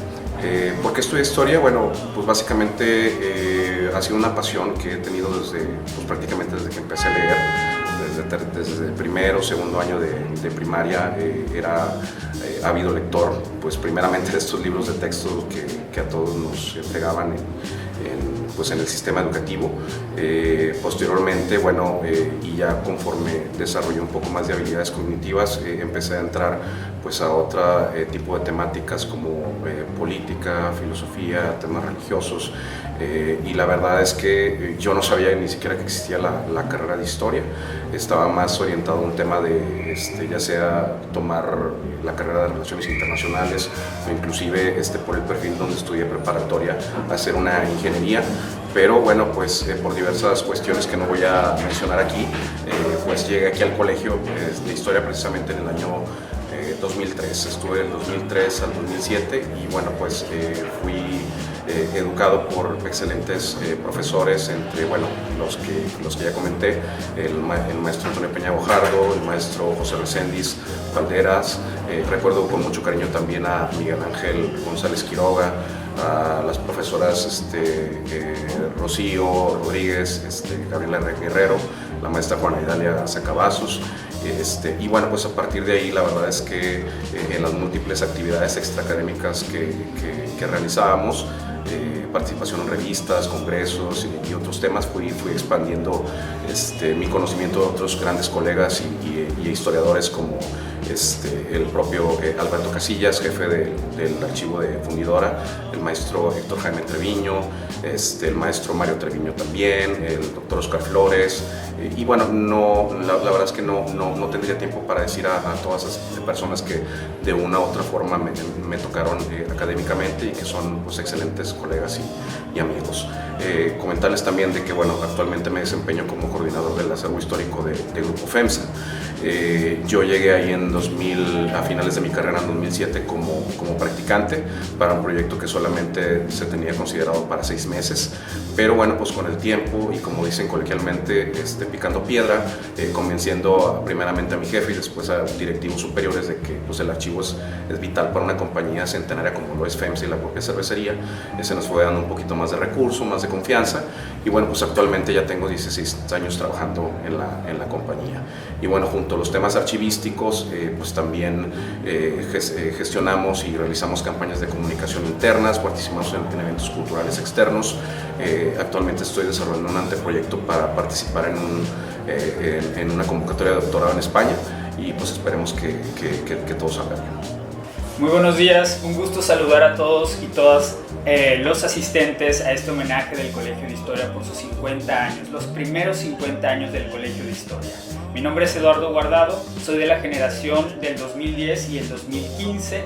¿Por qué estudié historia? Bueno, pues básicamente ha sido una pasión que he tenido prácticamente desde que empecé a leer. Desde el primero o segundo año de primaria era ávido lector, pues primeramente de estos libros de texto que a todos nos entregaban en el sistema educativo. Posteriormente, bueno, y ya conforme desarrollé un poco más de habilidades cognitivas, empecé a entrar pues a otro tipo de temáticas como política, filosofía, temas religiosos, y la verdad es que yo no sabía ni siquiera que existía la carrera de historia. Estaba más orientado a un tema de ya sea tomar la carrera de Relaciones Internacionales o inclusive por el perfil donde estudié preparatoria, hacer una ingeniería. Pero bueno, pues por diversas cuestiones que no voy a mencionar aquí, pues llegué aquí al colegio de historia precisamente en el año 2003. Estuve del 2003 al 2007 y bueno, pues fui educado por excelentes profesores, entre bueno, los que ya comenté, el maestro Antonio Peña Bojardo, el maestro José Reséndiz Valderas, recuerdo con mucho cariño también a Miguel Ángel González Quiroga, a las profesoras Rocío Rodríguez, Gabriela Guerrero, la maestra Juana Idalia Sacabazos, y bueno, pues a partir de ahí la verdad es que en las múltiples actividades extraacadémicas que realizábamos, participación en revistas, congresos y otros temas, fui expandiendo mi conocimiento de otros grandes colegas y historiadores como el propio Alberto Casillas, jefe del archivo de Fundidora, el maestro Héctor Jaime Treviño, el maestro Mario Treviño también, el doctor Oscar Flores, y bueno, la verdad es que no tendría tiempo para decir a todas esas personas que de una u otra forma me tocaron académicamente y que son pues, excelentes colegas y amigos. Comentarles también de que bueno, actualmente me desempeño como coordinador del acervo histórico de Grupo FEMSA. Yo llegué ahí a finales de mi carrera en 2007 como practicante para un proyecto que solamente se tenía considerado para 6 meses, pero bueno, pues con el tiempo y como dicen coloquialmente, picando piedra, convenciendo primeramente a mi jefe y después a directivos superiores de que pues, el archivo es vital para una compañía centenaria como lo es FEMSA y la propia cervecería. Se nos fue dando un poquito más de recurso, más de confianza, y bueno, pues actualmente ya tengo 16 años trabajando en la compañía. Y bueno, junto a los temas archivísticos, pues también gestionamos y realizamos campañas de comunicación internas, participamos en eventos culturales externos. Actualmente estoy desarrollando un anteproyecto para participar en una convocatoria de doctorado en España y pues esperemos que todo salga bien. Muy buenos días, un gusto saludar a todos y todas los asistentes a este homenaje del Colegio de Historia por sus 50 años, los primeros 50 años del Colegio de Historia. Mi nombre es Eduardo Guardado, soy de la generación del 2010 y el 2015.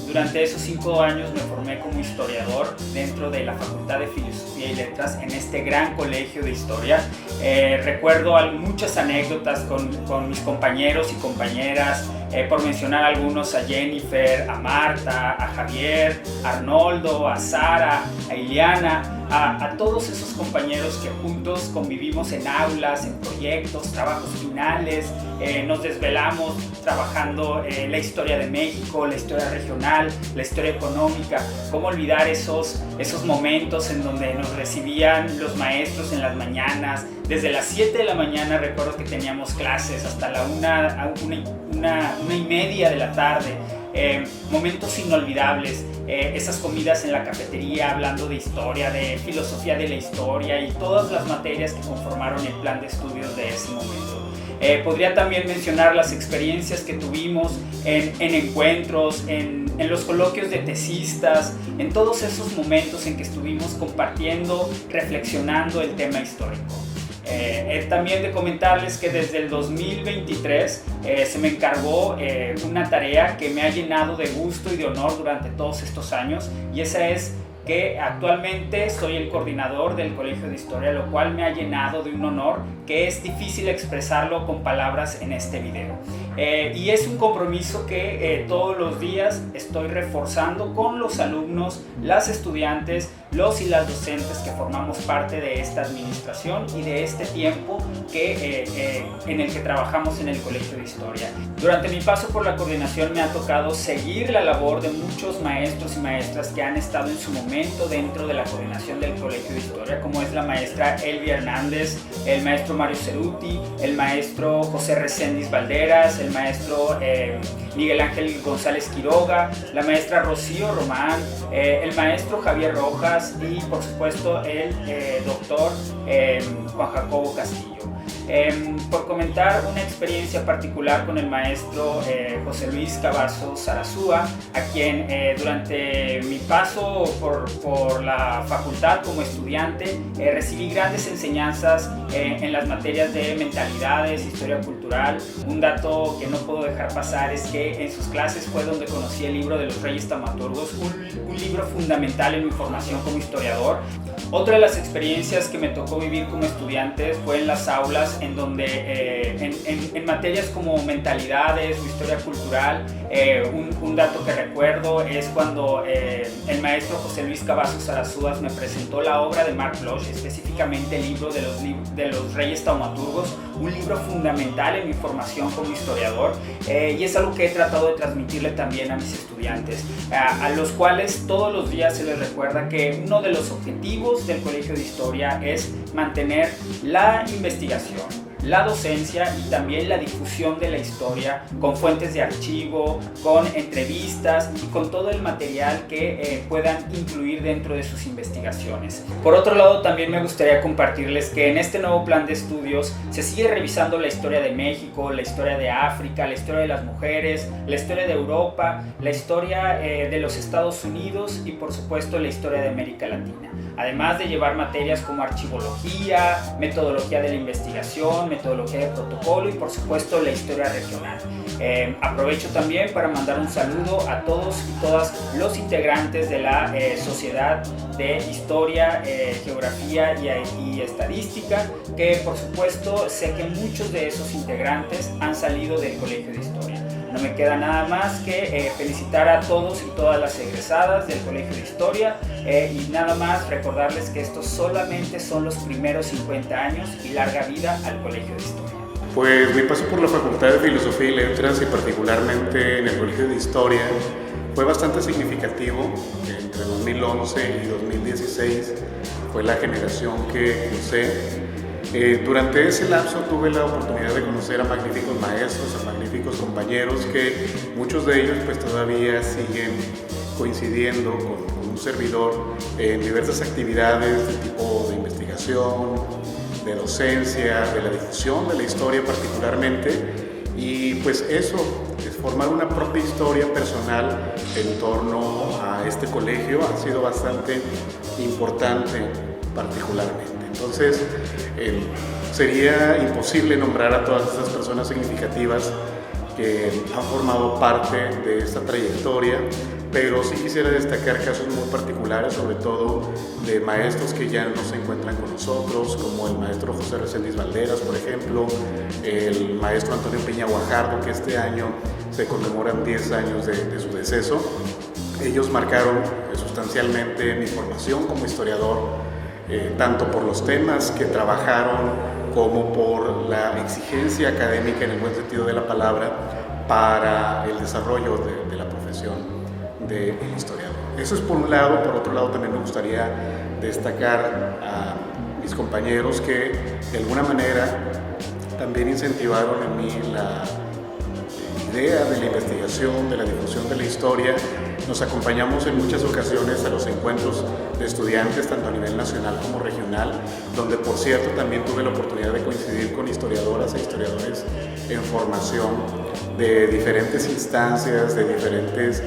Durante esos 5 años me formé como historiador dentro de la Facultad de Filosofía y Letras en este gran colegio de historia. Recuerdo muchas anécdotas con mis compañeros y compañeras, por mencionar algunos, a Jennifer, a Marta, a Javier, a Arnoldo, a Sara, a Iliana, a todos esos compañeros que juntos convivimos en aulas, en proyectos, trabajos finales, nos desvelamos trabajando la historia de México, la historia regional, la historia económica. ¿Cómo olvidar esos momentos en donde nos recibían los maestros en las mañanas? Desde las 7 de la mañana recuerdo que teníamos clases hasta la una y media de la tarde. Momentos inolvidables, esas comidas en la cafetería hablando de historia, de filosofía de la historia y todas las materias que conformaron el plan de estudios de ese momento. Podría también mencionar las experiencias que tuvimos en encuentros, en los coloquios de tesistas, en todos esos momentos en que estuvimos compartiendo, reflexionando el tema histórico. También de comentarles que desde el 2023 se me encargó una tarea que me ha llenado de gusto y de honor durante todos estos años, y esa es que actualmente soy el coordinador del Colegio de Historia, lo cual me ha llenado de un honor que es difícil expresarlo con palabras en este video. Y es un compromiso que todos los días estoy reforzando con los alumnos, las estudiantes, los y las docentes que formamos parte de esta administración y de este tiempo en el que trabajamos en el Colegio de Historia. Durante mi paso por la coordinación me ha tocado seguir la labor de muchos maestros y maestras que han estado en su momento dentro de la coordinación del Colegio de Historia, como es la maestra Elvia Hernández, el maestro Mario Ceruti, el maestro José Reséndiz Valderas, el maestro Miguel Ángel González Quiroga, la maestra Rocío Román, el maestro Javier Rojas y por supuesto el doctor Juan Jacobo Castillo. Por comentar una experiencia particular con el maestro José Luis Cavazo Zarazúa, a quien durante mi paso por la facultad como estudiante recibí grandes enseñanzas en las materias de mentalidades, historia cultural. Un dato que no puedo dejar pasar es que en sus clases fue donde conocí el libro de los Reyes Taumaturgos, un libro fundamental en mi formación como historiador. Otra de las experiencias que me tocó vivir como estudiante fue en las aulas, en donde en materias como mentalidades o historia cultural, un dato que recuerdo es cuando el maestro José Luis Cavazo Zarazúa me presentó la obra de Marc Bloch, específicamente el libro de los Reyes Taumaturgos, un libro fundamental en mi formación como historiador, y es algo que he tratado de transmitirle también a mis estudiantes, a los cuales todos los días se les recuerda que uno de los objetivos del Colegio de Historia es mantener la investigación, la docencia y también la difusión de la historia con fuentes de archivo, con entrevistas y con todo el material que puedan incluir dentro de sus investigaciones. Por otro lado, también me gustaría compartirles que en este nuevo plan de estudios se sigue revisando la historia de México, la historia de África, la historia de las mujeres, la historia de Europa, la historia de los Estados Unidos y por supuesto la historia de América Latina. Además de llevar materias como archivología, metodología de la investigación, metodología de protocolo y por supuesto la historia regional. Aprovecho también para mandar un saludo a todos y todas los integrantes de la Sociedad de Historia, Geografía y Estadística, que por supuesto sé que muchos de esos integrantes han salido del Colegio de Historia. No me queda nada más que felicitar a todos y todas las egresadas del Colegio de Historia y nada más recordarles que estos solamente son los primeros 50 años y larga vida al Colegio de Historia. Pues mi paso por la Facultad de Filosofía y Letras y particularmente en el Colegio de Historia fue bastante significativo. Entre 2011 y 2016 fue la generación que cursé. Durante ese lapso tuve la oportunidad de conocer a magníficos maestros, a magníficos compañeros que muchos de ellos pues todavía siguen coincidiendo con un servidor en diversas actividades de tipo de investigación, de docencia, de la difusión de la historia particularmente, y pues eso es formar una propia historia personal en torno a este colegio ha sido bastante importante particularmente. Entonces sería imposible nombrar a todas estas personas significativas que han formado parte de esta trayectoria, pero sí quisiera destacar casos muy particulares, sobre todo de maestros que ya no se encuentran con nosotros, como el maestro José Reséndiz Valderas, por ejemplo, el maestro Antonio Piña Guajardo, que este año se conmemoran 10 años de su deceso. Ellos marcaron sustancialmente mi formación como historiador, tanto por los temas que trabajaron como por la exigencia académica en el buen sentido de la palabra para el desarrollo de la profesión del historiador. Eso es por un lado. Por otro lado, también me gustaría destacar a mis compañeros que de alguna manera también incentivaron en mí la idea de la investigación, de la difusión de la historia. Nos acompañamos en muchas ocasiones a los encuentros de estudiantes, tanto a nivel nacional como regional, donde por cierto también tuve la oportunidad de coincidir con historiadoras e historiadores en formación de diferentes instancias, de diferentes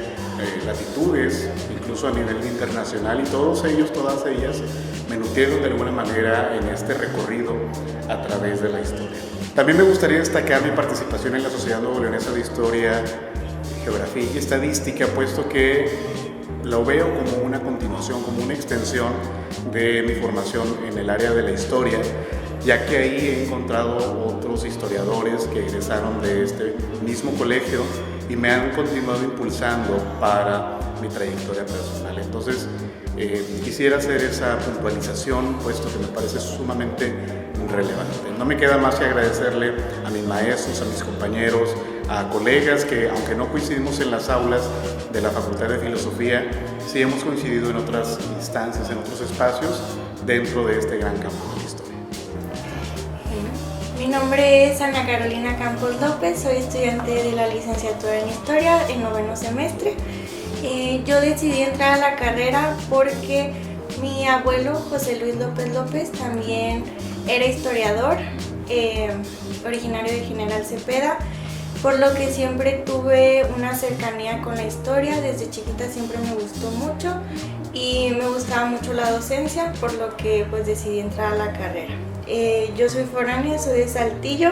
latitudes, incluso a nivel internacional, y todos ellos, todas ellas me nutrieron de alguna manera en este recorrido a través de la historia. También me gustaría destacar mi participación en la Sociedad Nuevo Leonesa de Historia, Geografía y Estadística, puesto que lo veo como una continuación, como una extensión de mi formación en el área de la historia, ya que ahí he encontrado otros historiadores que egresaron de este mismo colegio y me han continuado impulsando para mi trayectoria personal. Entonces, quisiera hacer esa puntualización, puesto que me parece sumamente relevante. No me queda más que agradecerle a mis maestros, a mis compañeros, a colegas que, aunque no coincidimos en las aulas de la Facultad de Filosofía, sí hemos coincidido en otras instancias, en otros espacios dentro de este gran campo de la historia. Mi nombre es Ana Carolina Campos López, soy estudiante de la licenciatura en Historia en 9º semestre. Yo decidí entrar a la carrera porque mi abuelo, José Luis López López, también era historiador, originario de General Cepeda, por lo que siempre tuve una cercanía con la historia. Desde chiquita siempre me gustó mucho y me gustaba mucho la docencia, por lo que pues decidí entrar a la carrera. Yo soy foránea, soy de Saltillo,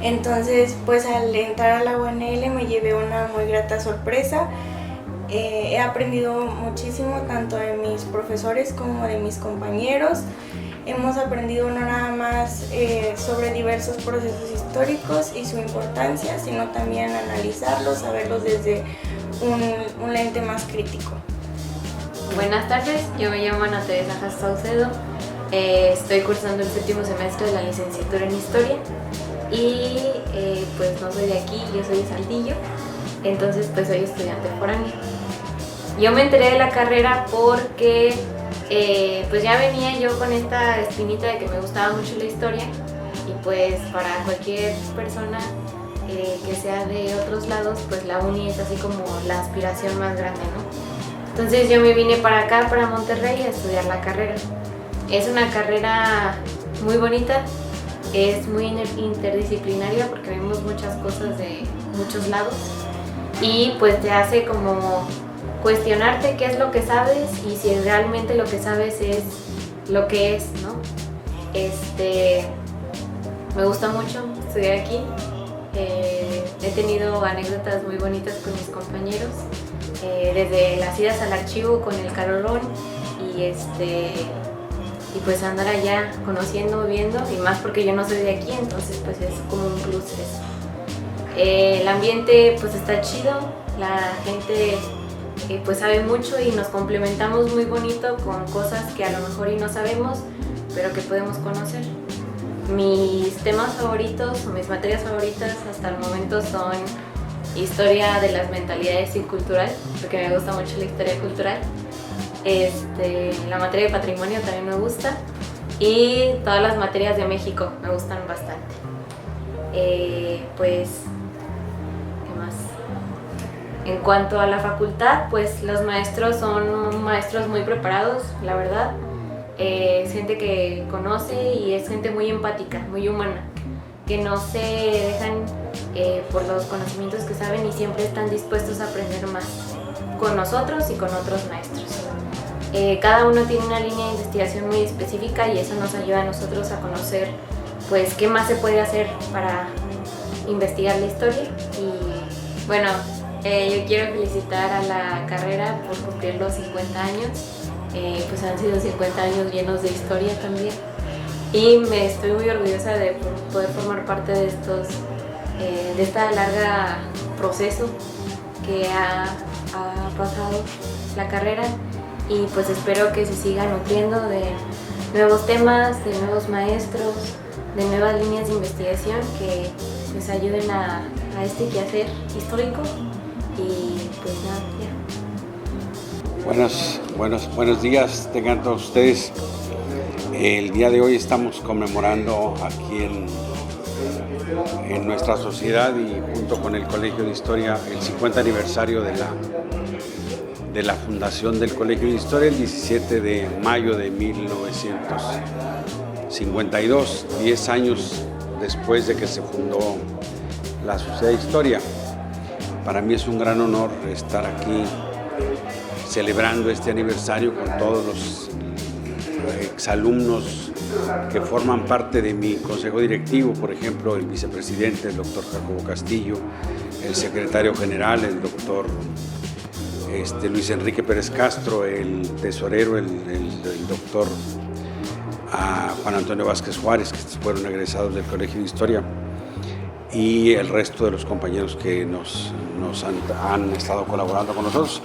entonces pues al entrar a la UNL me llevé una muy grata sorpresa. He aprendido muchísimo tanto de mis profesores como de mis compañeros. Hemos aprendido no nada más sobre diversos procesos históricos y su importancia, sino también analizarlos, saberlos desde un lente más crítico. Buenas tardes, yo me llamo Ana Teresa Jas Saucedo, estoy cursando el 7º semestre de la licenciatura en Historia y pues no soy de aquí, yo soy de Saltillo, entonces pues soy estudiante foránea. Yo me enteré de la carrera porque pues ya venía yo con esta espinita de que me gustaba mucho la historia y pues para cualquier persona que sea de otros lados, pues la uni es así como la aspiración más grande, ¿no? Entonces yo me vine para acá, para Monterrey, a estudiar la carrera. Es una carrera muy bonita, es muy interdisciplinaria porque vemos muchas cosas de muchos lados y pues te hace como cuestionarte qué es lo que sabes y si realmente lo que sabes es lo que es, ¿no? Me gusta mucho estudiar aquí. He tenido anécdotas muy bonitas con mis compañeros, desde las idas al archivo con el Carolón y pues andar allá conociendo, viendo, y más porque yo no soy de aquí, entonces pues es como un plus eso. El ambiente pues está chido, la gente pues sabe mucho y nos complementamos muy bonito con cosas que a lo mejor y no sabemos, pero que podemos conocer. Mis temas favoritos o mis materias favoritas hasta el momento son historia de las mentalidades y cultural, porque me gusta mucho la historia cultural. La materia de patrimonio también me gusta y todas las materias de México me gustan bastante. Pues, ¿qué más? En cuanto a la facultad, pues los maestros son maestros muy preparados, la verdad. Es gente que conoce y es gente muy empática, muy humana, que no se dejan por los conocimientos que saben y siempre están dispuestos a aprender más con nosotros y con otros maestros. Cada uno tiene una línea de investigación muy específica y eso nos ayuda a nosotros a conocer pues qué más se puede hacer para investigar la historia. Y bueno, yo quiero felicitar a la carrera por cumplir los 50 años. Pues han sido 50 años llenos de historia también y me estoy muy orgullosa de poder formar parte de esta larga proceso que ha pasado la carrera, y pues espero que se siga nutriendo de nuevos temas, de nuevos maestros, de nuevas líneas de investigación que les ayuden a este quehacer histórico. Y pues nada, ya. Buenos días, tengan todos ustedes. El día de hoy estamos conmemorando aquí en nuestra sociedad y junto con el Colegio de Historia el 50 aniversario de la fundación del Colegio de Historia, el 17 de mayo de 1952, 10 años después de que se fundó la Sociedad de Historia. Para mí es un gran honor estar aquí celebrando este aniversario con todos los exalumnos que forman parte de mi consejo directivo, por ejemplo, el vicepresidente, el doctor Jacobo Castillo, el secretario general, el doctor Luis Enrique Pérez Castro, el tesorero, el doctor Juan Antonio Vázquez Juárez, que fueron egresados del Colegio de Historia, y el resto de los compañeros que nos han estado colaborando con nosotros.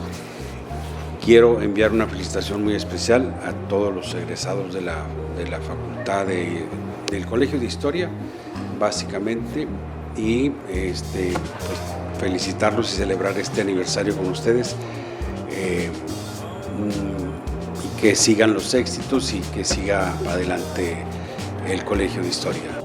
Quiero enviar una felicitación muy especial a todos los egresados de la facultad del Colegio de Historia, básicamente, y pues, felicitarlos y celebrar este aniversario con ustedes, y que sigan los éxitos y que siga adelante el Colegio de Historia.